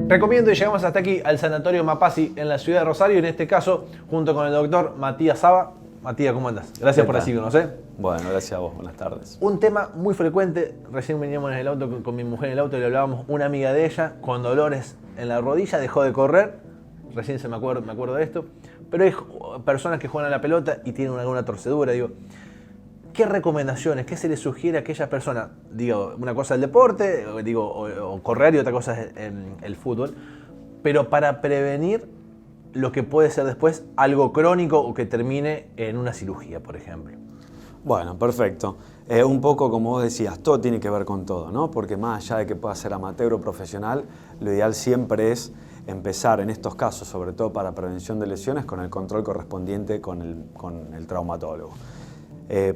Recomiendo y llegamos hasta aquí al Sanatorio Mapasi en la ciudad de Rosario, en este caso junto con el doctor Matías Saba. Matías, ¿cómo andas? Gracias por recibirnos. Bueno, gracias a vos. Buenas tardes. Un tema muy frecuente, recién veníamos en el auto con mi mujer en el auto y le hablábamos, una amiga de ella con dolores en la rodilla, dejó de correr, recién me acuerdo de esto, pero hay personas que juegan a la pelota y tienen alguna torcedura, digo, ¿qué recomendaciones, qué se les sugiere a aquellas personas? Digo, una cosa es el deporte, o correr y otra cosa es el fútbol, pero para prevenir lo que puede ser después algo crónico o que termine en una cirugía, por ejemplo. Bueno, perfecto. Un poco como vos decías, todo tiene que ver con todo, ¿no? Porque más allá de que pueda ser amateur o profesional, lo ideal siempre es empezar en estos casos, sobre todo para prevención de lesiones, con el control correspondiente con el traumatólogo.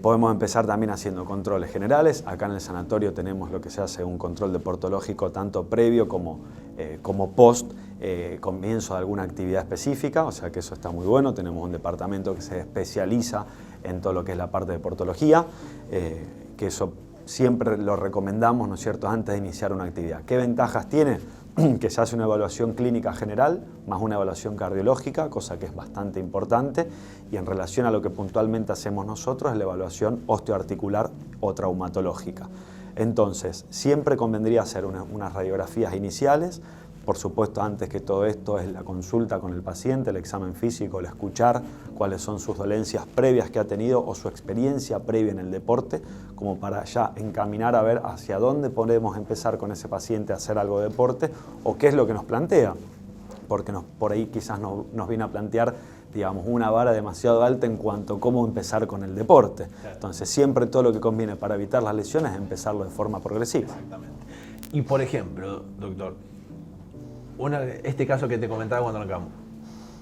Podemos empezar también haciendo controles generales. Acá en el sanatorio tenemos lo que se hace un control deportológico tanto previo como post comienzo de alguna actividad específica, o sea que eso está muy bueno. Tenemos un departamento que se especializa en todo lo que es la parte de deportología, que eso siempre lo recomendamos, ¿no es cierto?, antes de iniciar una actividad. ¿Qué ventajas tiene? Que se hace una evaluación clínica general más una evaluación cardiológica, cosa que es bastante importante, y en relación a lo que puntualmente hacemos nosotros es la evaluación osteoarticular o traumatológica. Entonces, siempre convendría hacer unas radiografías iniciales. Por supuesto, antes que todo esto es la consulta con el paciente, el examen físico, el escuchar cuáles son sus dolencias previas que ha tenido o su experiencia previa en el deporte, como para ya encaminar a ver hacia dónde podemos empezar con ese paciente a hacer algo de deporte o qué es lo que nos plantea, porque por ahí quizás nos viene a plantear, digamos, una vara demasiado alta en cuanto a cómo empezar con el deporte. Entonces, siempre todo lo que conviene para evitar las lesiones es empezarlo de forma progresiva. Exactamente. Y por ejemplo, doctor, este caso que te comentaba cuando arrancamos,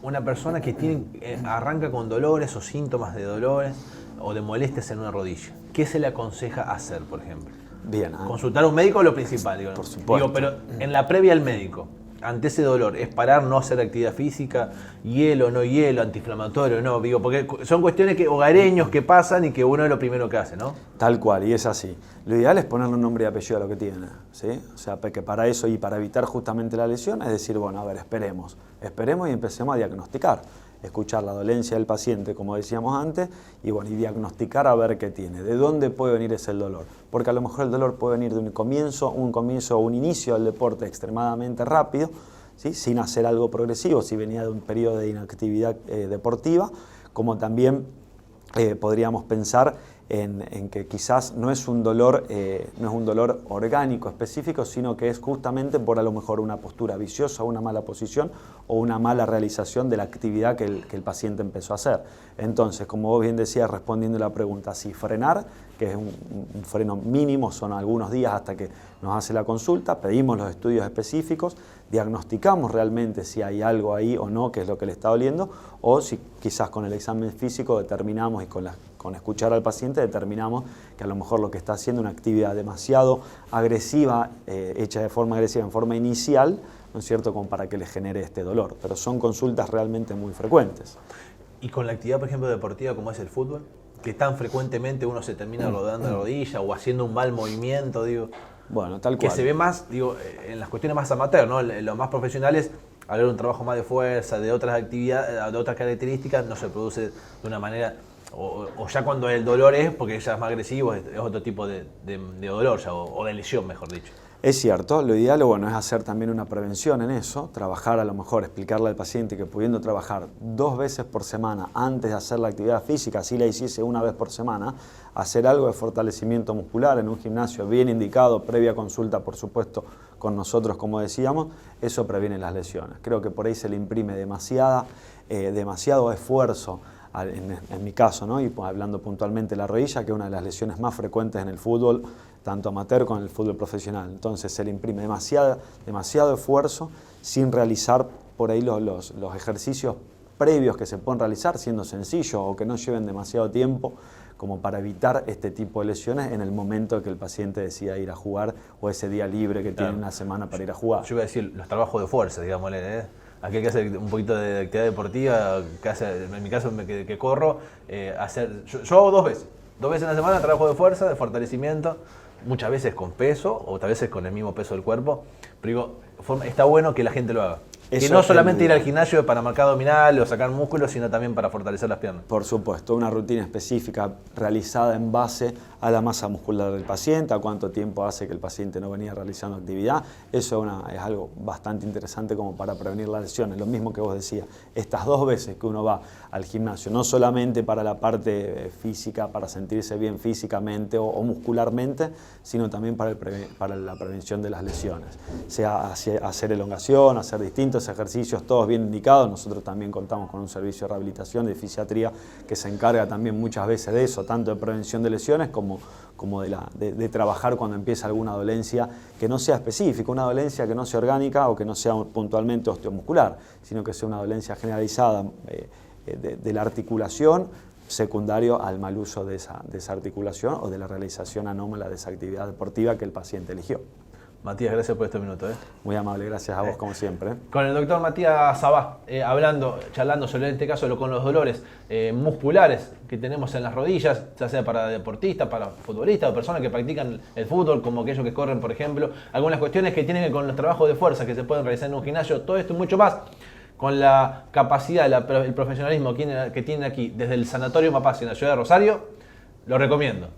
una persona que arranca con dolores o síntomas de dolores o de molestias en una rodilla, ¿qué se le aconseja hacer, por ejemplo? Bien. Consultar a un médico es lo principal, digo, por supuesto. Pero en la previa al médico, ante ese dolor, ¿es parar, no hacer actividad física, hielo, no hielo, antiinflamatorio, no? Digo, porque son cuestiones hogareños que pasan y que uno es lo primero que hace, ¿no? Tal cual, y es así. Lo ideal es ponerle un nombre y apellido a lo que tiene, ¿sí? O sea, que para eso y para evitar justamente la lesión es decir, bueno, a ver, esperemos y empecemos a diagnosticar. Escuchar la dolencia del paciente, como decíamos antes, y diagnosticar a ver qué tiene, de dónde puede venir ese dolor. Porque a lo mejor el dolor puede venir de un comienzo o un inicio del deporte extremadamente rápido, ¿sí?, sin hacer algo progresivo, si venía de un periodo de inactividad deportiva, como también podríamos pensar en que quizás no es un dolor orgánico específico, sino que es justamente por a lo mejor una postura viciosa, una mala posición o una mala realización de la actividad que el paciente empezó a hacer. Entonces, como vos bien decías, respondiendo a la pregunta, si frenar, que es un freno mínimo, son algunos días hasta que nos hace la consulta, pedimos los estudios específicos, diagnosticamos realmente si hay algo ahí o no, que es lo que le está doliendo, o si quizás con el examen físico determinamos y con escuchar al paciente determinamos que a lo mejor lo que está haciendo es una actividad demasiado agresiva, hecha de forma agresiva en forma inicial, ¿no es cierto?, como para que le genere este dolor. Pero son consultas realmente muy frecuentes. ¿Y con la actividad, por ejemplo, deportiva como es el fútbol? Que tan frecuentemente uno se termina rodando la rodilla o haciendo un mal movimiento, digo. Bueno, tal cual. Que se ve más, digo, en las cuestiones más amateur, ¿no? En los más profesionales, al ver un trabajo más de fuerza, de otras actividades, de otras características, no se produce de una manera, o ya cuando el dolor es, porque ya es más agresivo, es otro tipo de dolor ya, o de lesión, mejor dicho. Es cierto, lo ideal es hacer también una prevención en eso, trabajar a lo mejor, explicarle al paciente que pudiendo trabajar 2 veces por semana antes de hacer la actividad física, si la hiciese 1 vez por semana, hacer algo de fortalecimiento muscular en un gimnasio bien indicado, previa consulta por supuesto con nosotros como decíamos, eso previene las lesiones. Creo que por ahí se le imprime demasiado esfuerzo, en mi caso, ¿no? Y hablando puntualmente de la rodilla, que es una de las lesiones más frecuentes en el fútbol, tanto amateur como en el fútbol profesional. Entonces se le imprime demasiado esfuerzo sin realizar por ahí los ejercicios previos que se pueden realizar, siendo sencillos o que no lleven demasiado tiempo, como para evitar este tipo de lesiones en el momento en que el paciente decida ir a jugar o ese día libre que tiene una semana para ir a jugar. Yo iba a decir los trabajos de fuerza, digámosle, ¿eh? Aquel que hace un poquito de actividad deportiva, que hace, en mi caso que corro, yo hago 2 veces. 2 veces en la semana trabajo de fuerza, de fortalecimiento, muchas veces con peso, otras veces con el mismo peso del cuerpo. Pero digo, está bueno que la gente lo haga. Eso Que no es solamente ir genial. al gimnasio para marcar abdominales o sacar músculos, sino también para fortalecer las piernas. Por supuesto, una rutina específica realizada en base a la masa muscular del paciente, a cuánto tiempo hace que el paciente no venía realizando actividad. Eso es algo bastante interesante como para prevenir las lesiones. Lo mismo que vos decías, estas 2 veces que uno va al gimnasio, no solamente para la parte física, para sentirse bien físicamente o muscularmente, sino también para la prevención de las lesiones. Sea hacer elongación, hacer distintos ejercicios, todos bien indicados. Nosotros también contamos con un servicio de rehabilitación, de fisiatría, que se encarga también muchas veces de eso, tanto de prevención de lesiones como de trabajar cuando empieza alguna dolencia que no sea específica, una dolencia que no sea orgánica o que no sea puntualmente osteomuscular, sino que sea una dolencia generalizada de la articulación, secundario al mal uso de esa articulación o de la realización anómala de esa actividad deportiva que el paciente eligió. Matías, gracias por estos minutos. Muy amable, gracias a vos como siempre. Con el doctor Matías Sabá, charlando sobre este caso con los dolores musculares que tenemos en las rodillas, ya sea para deportistas, para futbolistas o personas que practican el fútbol, como aquellos que corren, por ejemplo. Algunas cuestiones que tienen que ver con los trabajos de fuerza que se pueden realizar en un gimnasio, todo esto y mucho más. Con la capacidad, el profesionalismo que tienen aquí desde el Sanatorio Mapasi en la ciudad de Rosario, lo recomiendo.